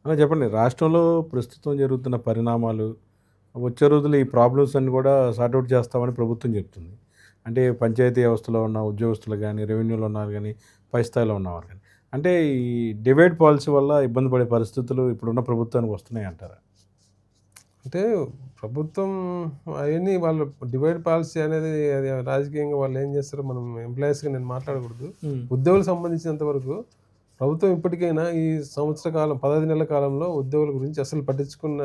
చెప్పండి. రాష్ట్రంలో ప్రస్తుతం జరుగుతున్న పరిణామాలు, వచ్చే రోజుల్లో ఈ ప్రాబ్లమ్స్ అన్నీ కూడా సార్ట్ ఔట్ చేస్తామని ప్రభుత్వం చెప్తుంది. అంటే పంచాయతీ వ్యవస్థలో ఉన్న ఉద్యోగస్తులు గాని, రెవెన్యూలో ఉన్నవారు గాని, పై స్థాయిలో ఉన్నవారు గాని. అంటే ఈ డివైడ్ పాలసీ వల్ల ఇబ్బంది పడే పరిస్థితులు ఇప్పుడున్న ప్రభుత్వానికి వస్తున్నాయంటారా? అంటే ప్రభుత్వం అయన్నీ వాళ్ళు డివైడ్ పాలసీ అనేది అది రాజకీయంగా వాళ్ళు ఏం చేస్తారో మనం ఎంప్లాయీస్‌గా నేను మాట్లాడకూడదు. హ్మ్. ఉద్యోగులకు సంబంధించినంత వరకు ప్రభుత్వం ఇప్పటికైనా ఈ సంవత్సర కాలం 15 నెలల కాలంలో ఉద్యోగుల గురించి అసలు పట్టించుకున్న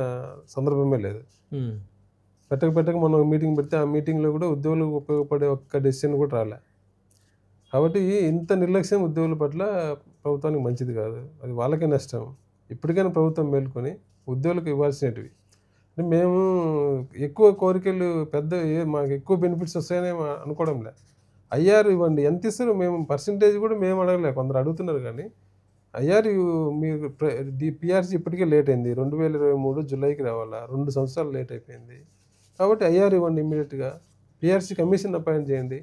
సందర్భమే లేదు. హ్మ్. పెట్టక మనం మీటింగ్ పెడితే ఆ మీటింగ్‌లో కూడా ఉద్యోగులకు ఉపయోగపడే ఒక్క డెసిషన్ కూడా రాలే. కాబట్టి ఇంత నిర్లక్ష్యం ఉద్యోగుల పట్ల ప్రభుత్వానికి మంచిది కాదు. అది వాళ్ళకే నష్టం. ఇప్పటికైనా ప్రభుత్వం మేలుకొని ఉద్యోగులకు ఇవ్వాల్సినటివి అంటే మేము ఎక్కువ కోరికలు పెద్ద మాకు ఎక్కువ బెనిఫిట్స్ వస్తాయని అనుకోవడంలే. ఐఆర్ ఇవ్వండి. ఎంత ఇస్తారో మేము పర్సెంటేజ్ కూడా మేము అడగలే. కొందరు అడుగుతున్నారు కానీ, ఐఆర్ మీరు పీఆర్సీ ఇప్పటికే లేట్ అయింది. 2023 జులైకి రావాలా. 2 సంవత్సరాలు లేట్ అయిపోయింది. కాబట్టి ఐఆర్ ఇవ్వండి ఇమ్మీడియేట్‌గా. పీఆర్సీ కమిషన్ అపాయింట్ చేయండి.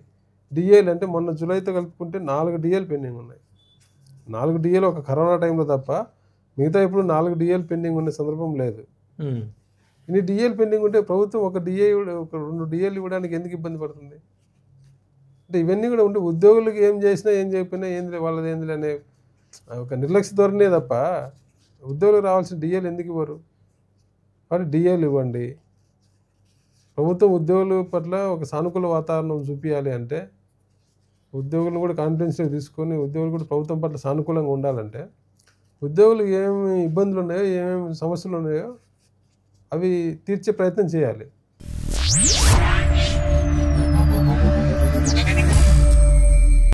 డీఏలు అంటే మొన్న జులైతో కలుపుకుంటే 4 డీఏలు పెండింగ్ ఉన్నాయి. 4 డీఏలు ఒక కరోనా టైంలో తప్ప మిగతా ఇప్పుడు 4 డీఏలు పెండింగ్ ఉన్న సందర్భం లేదు. హ్మ్. ఇన్ని డీఏలు పెండింగ్ ఉంటే ప్రభుత్వం ఒక 2 డీఏలు ఇవ్వడానికి ఎందుకు ఇబ్బంది పడుతుంది? అంటే ఇవన్నీ కూడా ఉంటే ఉద్యోగులకు ఏం చేసినా, ఏం చేయకపోయినా ఏందిలే వాళ్ళదేందిలే అనే ఒక నిర్లక్ష్య ధోరణే తప్ప ఉద్యోగులకు రావాల్సిన డీఏలు ఎందుకు ఇవ్వరు? కాబట్టి డీఏలు ఇవ్వండి. ప్రభుత్వం ఉద్యోగుల పట్ల ఒక సానుకూల వాతావరణం చూపియాలి అంటే, ఉద్యోగులను కూడా కాన్ఫిడెన్స్‌లోకి తీసుకొని ఉద్యోగులు కూడా ప్రభుత్వం పట్ల సానుకూలంగా ఉండాలంటే, ఉద్యోగులకు ఏమేమి ఇబ్బందులున్నాయో, ఏమేమి సమస్యలున్నాయో అవి తీర్చే ప్రయత్నం చేయాలి.